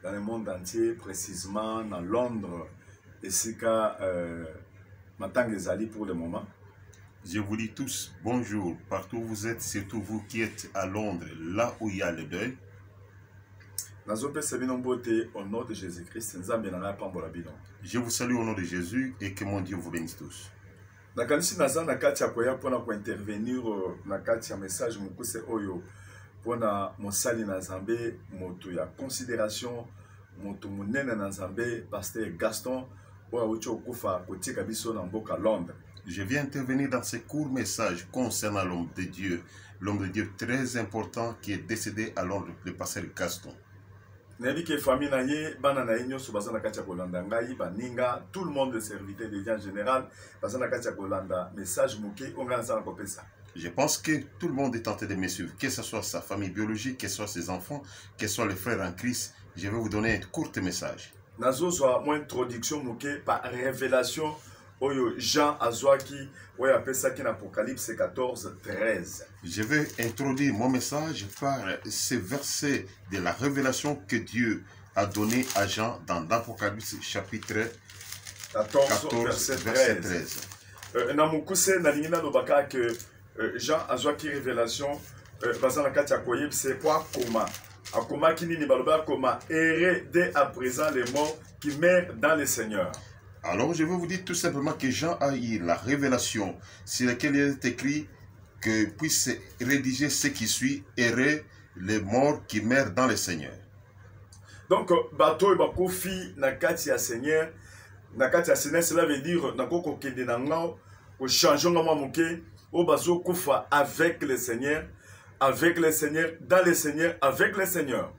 dans le monde entier, précisément dans Londres, et c'est Matangezali pour le moment. Je vous dis tous bonjour, partout où vous êtes, surtout vous qui êtes à Londres, là où il y a le deuil. Au nom de Jésus-Christ, je vous salue au nom de Jésus et que mon Dieu vous bénisse tous. Nakanisi naza na kati ya koya pona ko intervenir na kati ya message mukuse oyo pona mosali na Nzambe moto ya considération moto munene na Nzambe pasteur Gaston oyo ucho kufa kotika biso na mboka Londres. Je viens intervenir dans ce court message concernant l'homme de Dieu très important qui est décédé à Londres, le pasteur Gaston. Tout le monde de serviteur de Dieu en général, message. Je pense que tout le monde est tenté de me suivre, que ce soit sa famille biologique, que ce soit ses enfants, que ce soit les frères en Christ. Je vais vous donner un court message. Mon introduction par révélation. Jean Azwaki, en Apocalypse 14, 13. Je vais introduire mon message par ce verset de la révélation que Dieu a donné à Jean dans l'Apocalypse chapitre 14 verset 13. Jean Azwaki révélation, c'est quoi comment? Akoma qui ni baloba comment errer dès à présent les morts qui meurent dans le Seigneur. Alors, je vais vous dire tout simplement que Jean a eu la révélation sur laquelle il est écrit que puisse rédiger ce qui suit, errer les morts qui meurent dans le Seigneur. Donc, bateau et bakofi nakati ya Seigneur, cela veut dire nakoko kende nangao au changement mamuke au bazo kufa avec le Seigneur, dans le Seigneur, avec le Seigneur.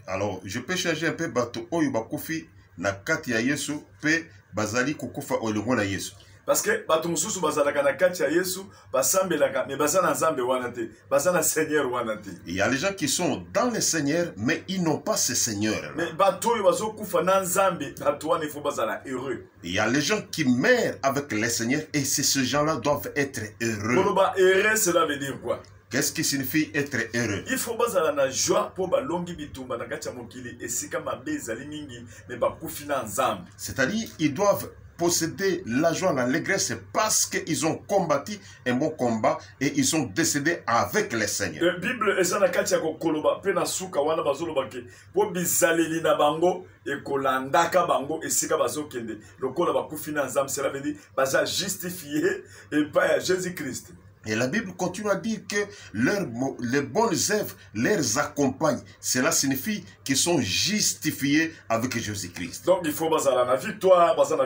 Alors, je peux changer un peu bateau oyo bakofi nakati ya Yesu pe bazali kukufa olongo na Yesu. Parce que bato mususu bazalaka na kati ya Yesu basambelaka mais bazana Nzambe wana te, bazana Seigneur wana te. Il y a les gens qui sont dans le Seigneur mais ils n'ont pas ce Seigneur là. Mais bato yo bazo kufa na Nzambe, bato wana il faut bazala heureux. Il y a les gens qui meurent avec le Seigneur et ces gens-là doivent être heureux. Koloba heureux, cela veut dire quoi? Qu'est-ce qui signifie être heureux? Il faut bazala na joie pour balongi bitumba na kati ya mokili esika mabe ezali mingi mais bakufi na Nzambe. C'est-à-dire ils doivent posséder la joie, l'allégresse parce qu'ils ont combattu un bon combat et ils sont décédés avec le Seigneur. La Bible est na kati ya kokoloba pe na suka wana bazoloba ke po bizaleli na bango e kolandaka bango esika bazokende lokola bakufi na Nzambe, cela veut dire baza justifié et par Jésus-Christ. Et la Bible continue à dire que les bonnes œuvres les accompagnent. Cela signifie qu'ils sont justifiés avec Jésus-Christ. Donc il faut baser la victoire, baser la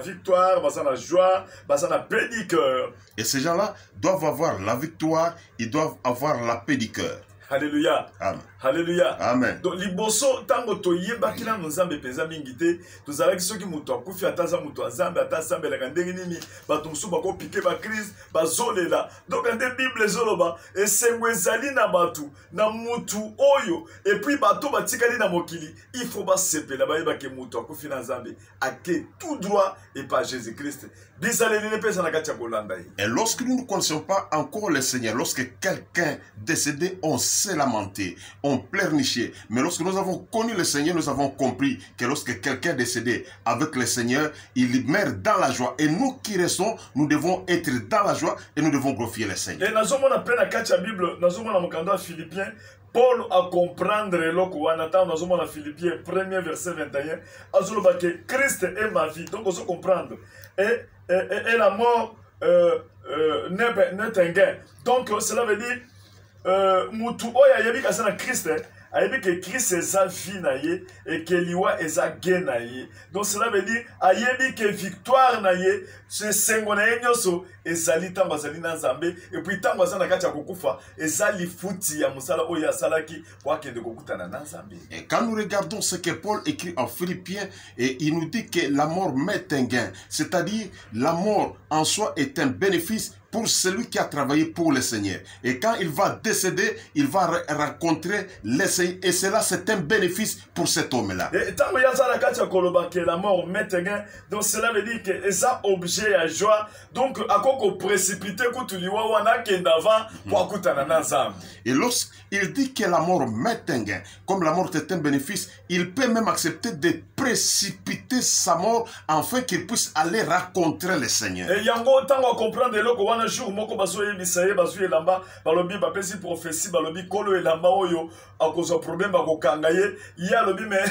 joie, baser la paix du cœur. Et ces gens-là doivent avoir la victoire, ils doivent avoir la paix du cœur. Alléluia. Amen. Alléluia. Amen. Donc liboso tango to yebaki na Nzambe penza mingi te, tozalaki soki muto akufi ataza muto Nzambe atasambe la ndenge nini bato musu bako piquer ba crise bazolela. Donc ande Bible zoloba esengo ezali na batu na mutu oyo et puis bato batikali na mokili, il faut ba sepela ba yebaki muto akufi na Nzambe ake tout droit et pas Jésus-Christ. Et lorsque nous ne connaissons pas encore le Seigneur, lorsque quelqu'un décédé, on s'est lamenté, on pleurnichait. Mais lorsque nous avons connu le Seigneur, nous avons compris que lorsque quelqu'un est décédé avec le Seigneur, il meurt dans la joie. Et nous qui restons, nous devons être dans la joie et nous devons glorifier le Seigneur. Et nous avons appris dans la Bible, nous avons dans Philippiens, Paul a comprendre l'eau attend nous avons dans Philippiens 1er verset 21, azoloba que Christ est ma vie. Donc on se comprendre. Et la mort n'est un gain. Donc cela veut dire mutu oya yebi kasana Christ ayebi que Christ est sa vie naie et que liwa est sa gain naie. Donc cela veut dire ayebi que victoire naie c'est sengo na nyoso ezali tango azali na Nzambe et puis tango azana kati ya kokufa ezali futi ya musala oya salaki pour akende kokutana na Nzambe. Et quand nous regardons ce que Paul écrit en Philippiens, et il nous dit que la mort met un gain, c'est-à-dire la mort en soi est un bénéfice pour celui qui a travaillé pour le Seigneur. Et quand il va décéder, il va rencontrer le Seigneur. Et cela, c'est un bénéfice pour cet homme-là. La mort maintenant, donc cela veut dire que ça objet à joie. Donc, à quoi qu'on précipite, et lorsqu'il dit que la mort maintenant, comme la mort est un bénéfice, il peut même accepter de précipiter sa mort afin qu'il puisse aller rencontrer le Seigneur. Et yango tango comprendre le ko wana jour moko baso yebisaye baso elamba balobi bapesi prophétie balobi kolo elamba oyo akozo problème bakokanga ye ya lobi mais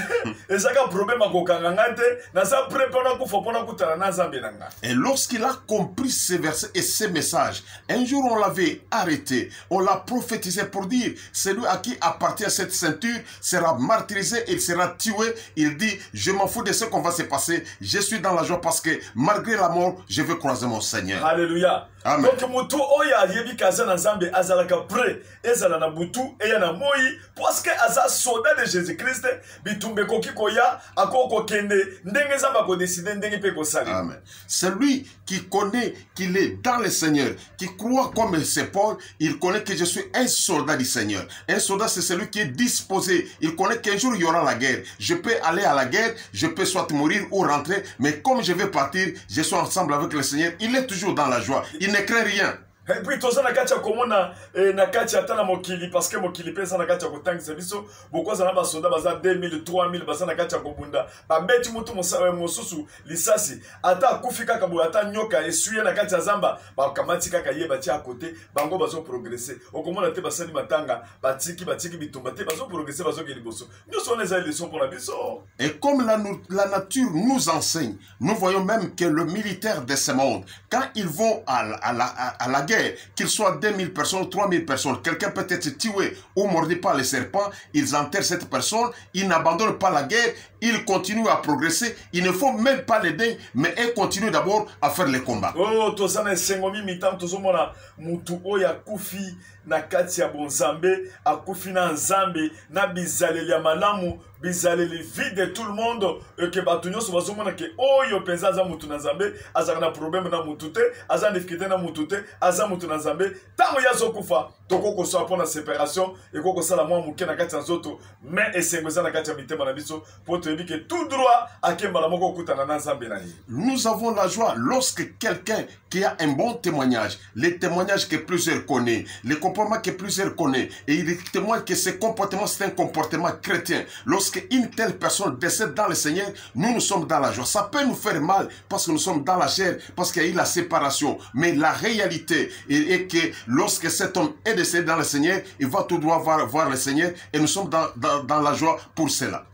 ezaka problème bakokanga ngate na sa prépara ko fopona kutana na Nzambe nanga. Et lorsqu'il a compris ces versets et ces messages, un jour on l'avait arrêté, on l'a prophétisé pour dire celui à qui appartient cette ceinture sera martyrisé, il sera tué. Il dit je m'en fous de ce qu'on va se passer, je suis dans la joie parce que malgré la mort, je veux croiser mon Seigneur. Alléluia. Amen. Donc mutu oya yebi kaza na Nzambe azalaka prêt ezala na butu eya na moi parce que aza soldat de Jésus-Christ bitumbe koki koya akoko kende ndenge Nzamba ko décider ndenge pe ko sali. Amen. Celui qui connaît qu'il est dans le Seigneur, qui croit comme c'est Paul, il connaît que je suis un soldat du Seigneur. Un soldat, c'est celui qui est disposé. Il connaît qu'un jour il y aura la guerre. Je peux aller à la guerre, je peux soit mourir ou rentrer, mais comme je vais partir, je suis ensemble avec le Seigneur. Il est toujours dans la joie. Il ne craint rien. Et puis toza na kati ya komona na kati ya tana mokili parce que mokili pesa na kati ya kotangisa biso boko za na ba soda baza 2000 3000 baza na kati ya kobunda ba beti mutu mosusu lisasi ata kufika kabu ata nyoka esuye na kati ya zamba ba kamati kaka ye bati à côté bango bazo progresser okomona te basali matanga batiki bitumba te bazo progresser bazo ke liboso nous sommes les leçons pour la biso. Et comme la nature nous enseigne, nous voyons même que le militaire de ce monde, quand ils vont à la guerre, qu'ils soient 2000 personnes, 3000 personnes, quelqu'un peut être tué ou mordu par les serpents, ils enterrent cette personne, ils n'abandonnent pas la guerre, ils continuent à progresser, ils ne font même pas l'aider, mais ils continuent d'abord à faire les combats. Oh, tosana sengomi mitam tozomona mutu oya kufi na kati ya bonzambe akufi na nzambe na bizaleli ya malamu bizaleli vide de tout le monde que batunyo so bazomona ke oyo penza aza mutu na nzambe azaka na problème na mutu te aza difficulté na mutu te aza mutu na nzambe tango yazo kufa tokoko so apona séparation ekoko sala mwa muke na kati ya nzoto mais esengweza na kati ya mitema na biso po toyebi ke tout droit akemba la moko okutana na nzambe na ye. Nous avons la joie lorsque quelqu'un qui a un bon témoignage, les témoignages que plusieurs connaissent, les comportements que plusieurs connaissent, et il témoigne que ce comportement c'est un comportement chrétien. Lorsque une telle personne décède dans le Seigneur, nous sommes dans la joie. Ça peut nous faire mal parce que nous sommes dans la chair, parce qu'il y a eu la séparation. Mais la réalité est que lorsque cet homme est décédé dans le Seigneur, il va tout droit voir le Seigneur et nous sommes dans la joie pour cela.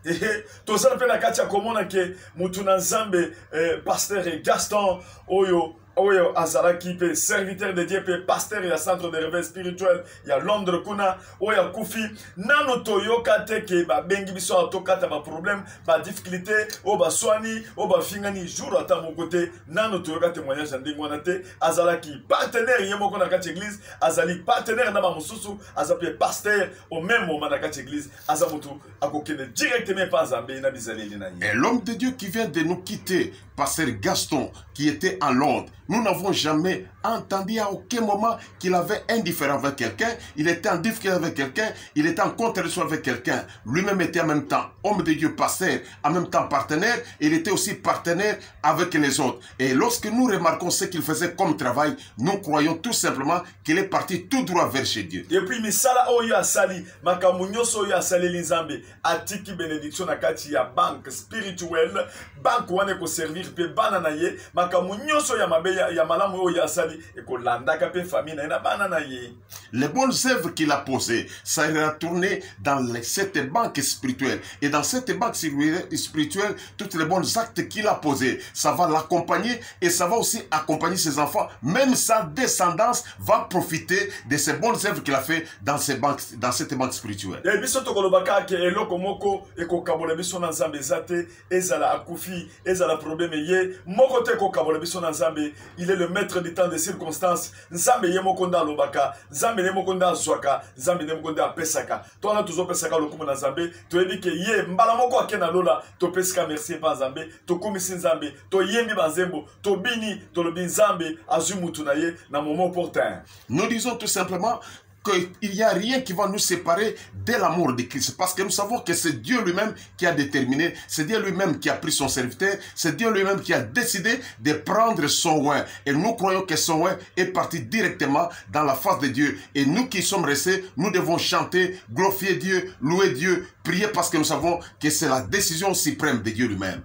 Pasteur Gaston Oyo Azaraki pe serviteur de Dieu pe pasteur ya centre de réveil spirituel ya Londres kuna oya kufi nano toyoka te ke ba bengi biso atokata ba problème ba difficulté o ba swani o ba fingani jour ata mon côté nano toyoka témoignage ndingwana te azalaki partenaire yemoko na kati église azali partenaire na ba mususu azape pasteur au même moment na kati église azamutu akokene directement pas Nzambe na bizaleli na ye. Et l'homme de Dieu qui vient de nous quitter, pasteur Gaston, qui était en Londres, nous n'avons jamais entendu à aucun moment qu'il avait un différend avec quelqu'un, il était en difficulté avec quelqu'un, il était en contradiction avec quelqu'un. Lui-même était en même temps homme de Dieu, pasteur, en même temps partenaire, il était aussi partenaire avec les autres. Et lorsque nous remarquons ce qu'il faisait comme travail, nous croyons tout simplement qu'il est parti tout droit vers chez Dieu. Et puis, misala oyo asali, makamunyoso oyo asali linzambe, atiki bénédiction na kati ya banque spirituelle, banque wane ko servir pe banana ye, makamunyoso ya mabe ya malamu oyo asali, et ko landaka pe famille na banana ye. Les bonnes œuvres qu'il a posées, ça ira tourner dans cette banque spirituelle. Et dans cette banque spirituelle, toutes les bons actes qu'il a posés, ça va l'accompagner et ça va aussi accompagner ses enfants. Même sa descendance va profiter de ces bonnes œuvres qu'il a fait dans cette banque spirituelle. Et biso tokolobaka ke eloko moko ekokabola biso na Nzambe zate ezala akufi ezala problème ye moko te ekokabola biso na Nzambe il est le maître du temps des circonstances. Nzambe yemokonda lobaka, Nzambe yemokonda zwaka, Nzambe yemokonda pesaka. Toi na tuzo pesaka lokumu na Nzambe, to yebi ke ye mbala moko akena lola, to pesaka merci pa Nzambe, to komisi Nzambe, to yembi banzembo, to bini, to lobi Nzambe azumutu na ye na moment opportun. Nous disons tout simplement qu'il n'y a rien qui va nous séparer de l'amour de Christ. Parce que nous savons que c'est Dieu lui-même qui a déterminé, c'est Dieu lui-même qui a pris son serviteur, c'est Dieu lui-même qui a décidé de prendre son oin. Et nous croyons que son oin est parti directement dans la face de Dieu. Et nous qui sommes restés, nous devons chanter, glorifier Dieu, louer Dieu, prier parce que nous savons que c'est la décision suprême de Dieu lui-même.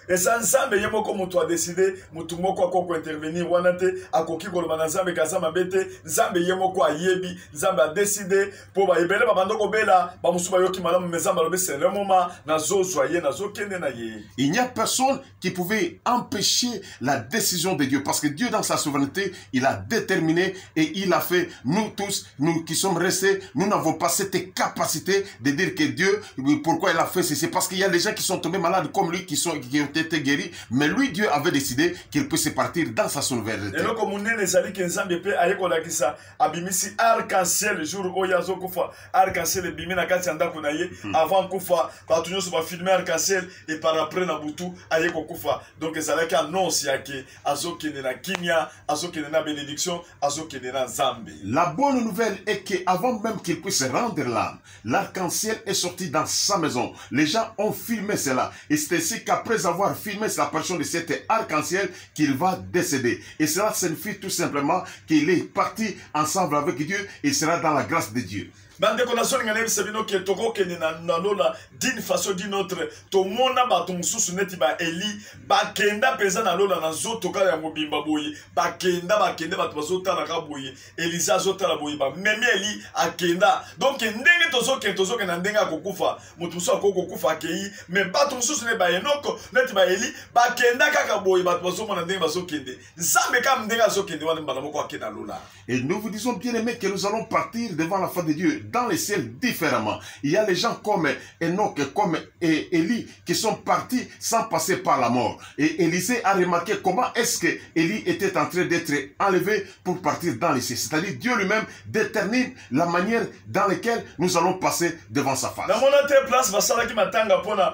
Et ça Nzambe yemoko mutu a décidé mutu moko akoko intervenir wana te akoki koloba na Nzambe kazama bete Nzambe yemoko ayebi Nzambe a décidé pour ba ebele ba bandoko bela ba musuba yoki malamu mezamba lobe c'est le moment na zo soyer na zo kende na ye. Il n'y a personne qui pouvait empêcher la décision de Dieu parce que Dieu dans sa souveraineté, il a déterminé et il a fait. Nous tous, nous qui sommes restés, nous n'avons pas cette capacité de dire que Dieu, pourquoi il a fait ceci, c'est parce qu'il y a des gens qui sont tombés malades comme lui qui ont été guéris, mais lui Dieu avait décidé qu'il puisse partir dans sa souveraineté. Et donc comme on est les alliés qui Nzambe pe ayekola kisa abimisi arc-en-ciel le jour où yazo kufa arc-en-ciel bimina kati ndako na ye avant kufa ba tunyo so ba filmer arc-en-ciel et par après na butu ayeko kufa. Donc ezalaki annonce yake azokende na kimia azokende na bénédiction azokende na Nzambe. La bonne nouvelle est que avant même qu'il puisse rendre l'âme, l'arc-en-ciel est sorti dans sa maison. Les gens ont filmé cela et c'est ainsi qu'après avoir filmé sa personne de cet arc-en-ciel qu'il va décéder. Et cela signifie tout simplement qu'il est parti ensemble avec Dieu et sera dans la grâce de Dieu. Bande konasoni ngane sebino ke toko ke na lola d'une façon d'une autre to mona ba to mususu neti ba Eli ba kenda peza na lola na zoto ka ya mobimba boyi ba kenda ba to zota na ka boyi Elisa zota la boyi ba meme Eli akenda donc ndenge tozo ke na ndenge akokufa mutu so akokufa akei mais ba to mususu ne ba Enoko neti ba Eli ba kenda kaka boyi ba to so mona ndenge ba so kende Nzambe ka ndenge so kende wana mbala moko akena lola. Et nous vous disons bien aimés que nous allons partir devant la face de Dieu dans les ciels différemment. Il y a les gens comme Enoch, comme Élie qui sont partis sans passer par la mort. Et Élisée a remarqué comment est-ce que Élie était en train d'être enlevé pour partir dans les ciels. C'est-à-dire Dieu lui-même détermine la manière dans laquelle nous allons passer devant sa face. Dans mon place, vasala ki matanga pona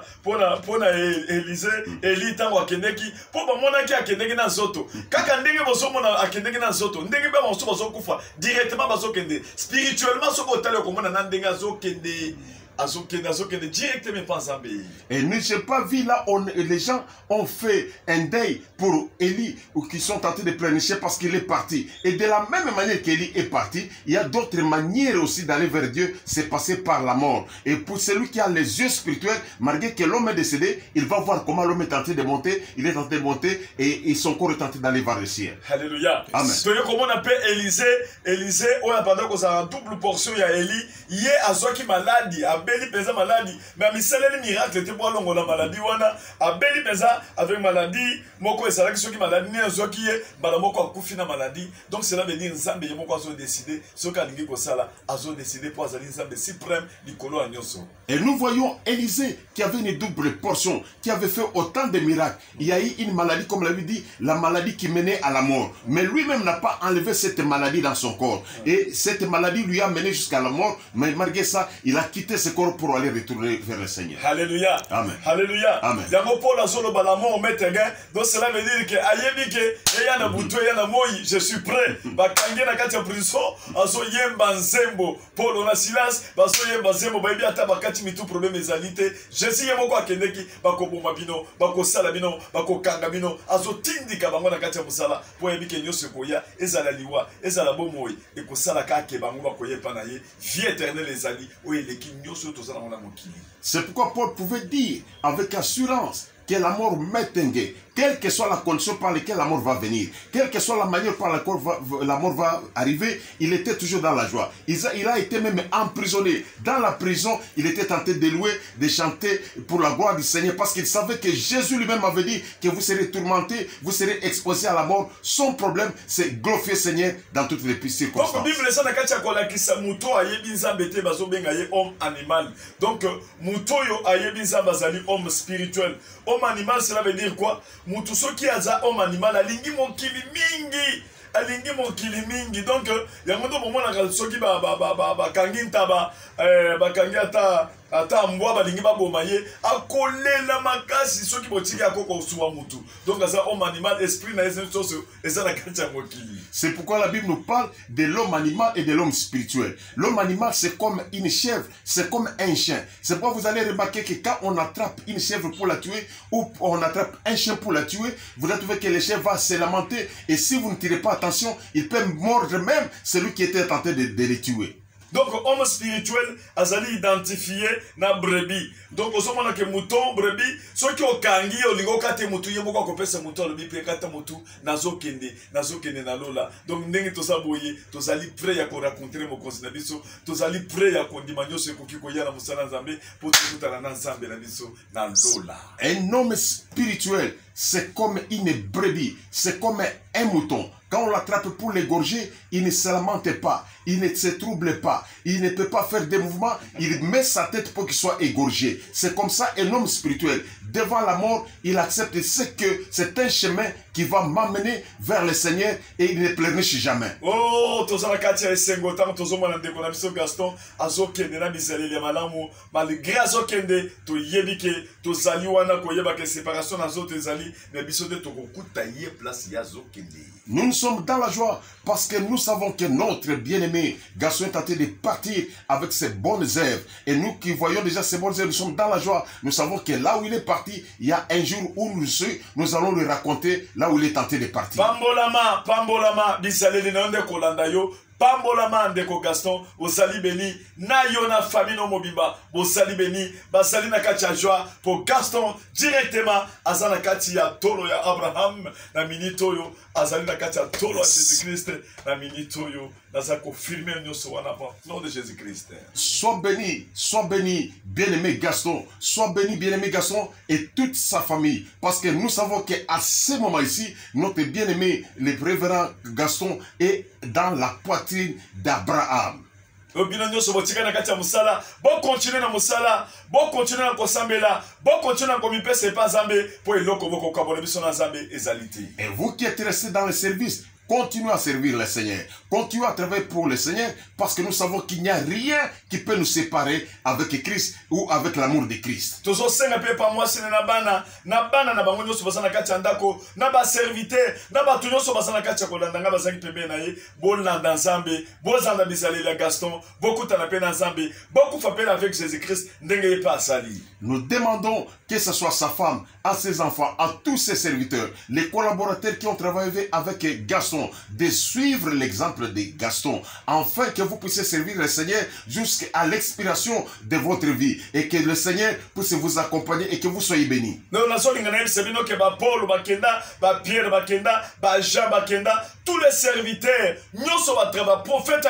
Élisée, Élie tango akendeki, po ba mona ki akendeki na zoto. Kaka ndenge boso mona akendeki na zoto, ndenge ba boso boso kufa directement baso kende. Spirituellement soko tale ko mona ndenge azo kende. Et ne j'ai pas vu là où les gens ont fait un deuil pour Élie ou qui sont tentés de pleurnicher parce qu'il est parti. Et de la même manière qu'Élie est parti, il y a d'autres manières aussi d'aller vers Dieu, c'est passer par la mort. Et pour celui qui a les yeux spirituels, malgré que l'homme est décédé, il va voir comment l'homme est tenté de monter, il est tenté de monter et son corps est tenté d'aller vers le ciel. Alléluia. Amen. Comment on appelle Élisée, on a pendant qu'on a une double portion, il y a Élie, il y a Azo qui maladie. Abeli pesa maladie mais misaleli miracle te pour longo la maladie wana abeli pesa avec maladie moko esala ki soki maladie ne zoki ye bala moko akufi na maladie donc cela veut dire Nzambe ye moko azo décider soki alingi ko sala azo décider pour azali Nzambe suprême likolo anyoso. Et nous voyons Élisée qui avait une double portion, qui avait fait autant de miracles. Il y a eu une maladie, comme l'avait dit, la maladie qui menait à la mort. Mais lui-même n'a pas enlevé cette maladie dans son corps. Et cette maladie lui a mené jusqu'à la mort. Mais malgré ça, il a quitté ce corps pour aller retourner vers le Seigneur. Alléluia. Amen. Alléluia. Amen. Donc cela veut dire que ayebike eyana buto eyana moyi je suis prêt. Bakange na kati ya prison aso yemba nzembo Paul na Silas baso yemba nzembo bayebi ata bakati mitu problème ezalite Jésus yemoko akendeki bakoboma bino bakosala bino bakokanga bino azo tindika bango na kati ya musala po yebike nyoso koya ezala liwa ezala bomoyi ekosala kake bango bakoyepa na ye vie éternelle ezali o eleki nyoso tozala mona mokili. C'est pourquoi Paul pouvait dire avec assurance que la mort m'éteint, quelle que soit la condition par laquelle la mort va venir, quelle que soit la manière par laquelle la mort va arriver, il était toujours dans la joie. Il a été même emprisonné. Dans la prison, il était tenté de louer, de chanter pour la gloire du Seigneur, parce qu'il savait que Jésus lui-même avait dit que vous serez tourmentés, vous serez exposés à la mort. Son problème, c'est glorifier le Seigneur dans toutes les circonstances. Donc, homme animal. Donc, muto yo ayebi nzamba zali homme spirituel. homme animal, cela veut dire quoi? Mutuso qui a homme animal, alingi mokili mingi. Alingi mokili mingi. Donc, il y a un moment où soki bakangi ntaba, bakangi ata mbwa balingi babomaye, akolela makasi soki botiki akoko suwa mutu. Donc, ça homme animal, esprit na mokili. C'est pourquoi la Bible nous parle de l'homme animal et de l'homme spirituel. L'homme animal, c'est comme une chèvre, c'est comme un chien. C'est pourquoi vous allez remarquer que quand on attrape une chèvre pour la tuer, ou on attrape un chien pour la tuer, vous allez trouver que le chien va se lamenter. Et si vous ne tirez pas attention, il peut mordre même celui qui était tenté de les tuer. Donc, homme spirituel, azali identifié na brebis. Donc, au moment que mouton, brebis, ceux qui ont kangi, au ligo kate moutou, yé moko kopé ce mouton, le bipé kate moutou, nazo kende na lola. Donc, n'engi to saboye, to zali prêt à raconter mon conseil biso, to zali prêt à kondimanyo se koki koya na musana zambe, pour tout à la nzambe na biso, na lola. Un homme spirituel, c'est comme une brebis, c'est comme un mouton. Quand on l'attrape pour l'égorger, il ne se lamente pas, il ne se trouble pas, il ne peut pas faire des mouvements, il met sa tête pour qu'il soit égorgé. C'est comme ça un homme spirituel. Devant la mort, il accepte ce que c'est un chemin qui va m'amener vers le Seigneur et il ne pleurniche jamais. Oh, tozala katia esengotan, tozomana ndeko na biso Gaston, azokende na bisaleli ya malamu, malgré azokende, to yebike, tozali wana koyeba ke séparation na zote ezali, mais biso de tokokuta ye place ya azokende. Nous sommes dans la joie parce que nous savons que notre bien-aimé Gaston est en train de partir avec ses bonnes œuvres. Et nous qui voyons déjà ces bonnes œuvres, nous sommes dans la joie. Nous savons que là où il est parti, il y a un jour où nous allons lui raconter là où il est en train de partir. Pambolama, bisaleli na onde kolanda yo. Pambolama ndeko Gaston, osali beni, na yo na famille no mobimba, osali beni, basali na kati ya joie, pour Gaston directement, azana kati ya tolo ya Abraham, na minito yo, azali na kati ya tolo ya Jésus-Christ, na minito yo, naza confirmer nyoso wana pa, nom de Jésus-Christ. Sois béni, bien-aimé Gaston, sois béni, bien-aimé Gaston et toute sa famille, parce que nous savons qu'à ce moment ici, notre bien-aimé, le révérend Gaston, est dans la poitrine d'Abraham. Bino nyoso botika na kati ya musala, bon continuer na musala, bon continuer na kosambela, bon continuer na komipesa pa Nzambe po eloko boko kabona biso na Nzambe ezalité. Et vous qui êtes restés dans le service, continuez à servir le Seigneur. Continuez à travailler pour le Seigneur parce que nous savons qu'il n'y a rien qui peut nous séparer avec Christ ou avec l'amour de Christ. Tozo senga pe pa moi sene na bana na bango nyoso basana kati ya ndako, na ba serviteur, na ba tunyoso basana kati ya kolanda nga bazaki pembe na ye, bolanda Nzambe, bozanda bisaleli ya Gaston, beaucoup na pe na Nzambe, beaucoup fa avec Jésus-Christ ndenge ye pa sali. Nous demandons que ce soit sa femme, à ses enfants, à tous ses serviteurs, les collaborateurs qui ont travaillé avec Gaston, de suivre l'exemple de Gaston, afin que vous puissiez servir le Seigneur jusqu'à l'expiration de votre vie et que le Seigneur puisse vous accompagner et que vous soyez bénis. Tous les serviteurs, prophètes,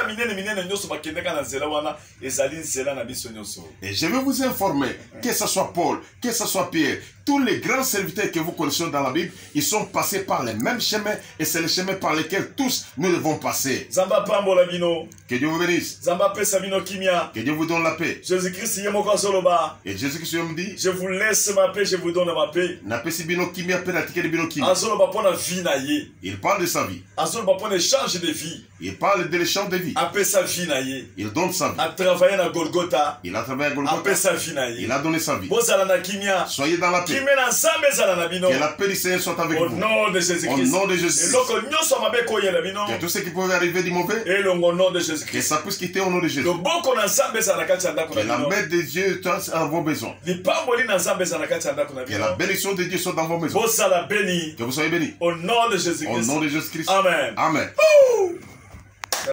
et je vais vous informer que ce soit Paul, que ce soit Pierre, tous les grands serviteurs que vous connaissez dans la Bible, ils sont passés par les mêmes chemins et c'est le chemin par lequel tous nous devons passer. Que Dieu vous bénisse. Que Dieu vous donne la paix. Jésus-Christ et Jésus-Christ me dit, je vous laisse ma paix, je vous donne ma paix. Il parle de sa vie. Échange de vie. Il parle de l'échange de vie. Il donne sa vie. A travaillé à Golgotha. Il a travaillé à Golgotha. Il a donné sa vie. Soyez dans la paix. Que la paix du Seigneur soit avec vous. Au nom de Jésus-Christ. Au nom de Jésus. Que tout ce qui peut arriver du mauvais, que ça puisse quitter au nom de Jésus. Que la main de Dieu soit à vos besoins. Que la bénédiction de Dieu soit dans vos maisons. Que vous soyez bénis. Au nom de Jésus-Christ. Au nom de Jésus-Christ. Amen. Amen. Ouh!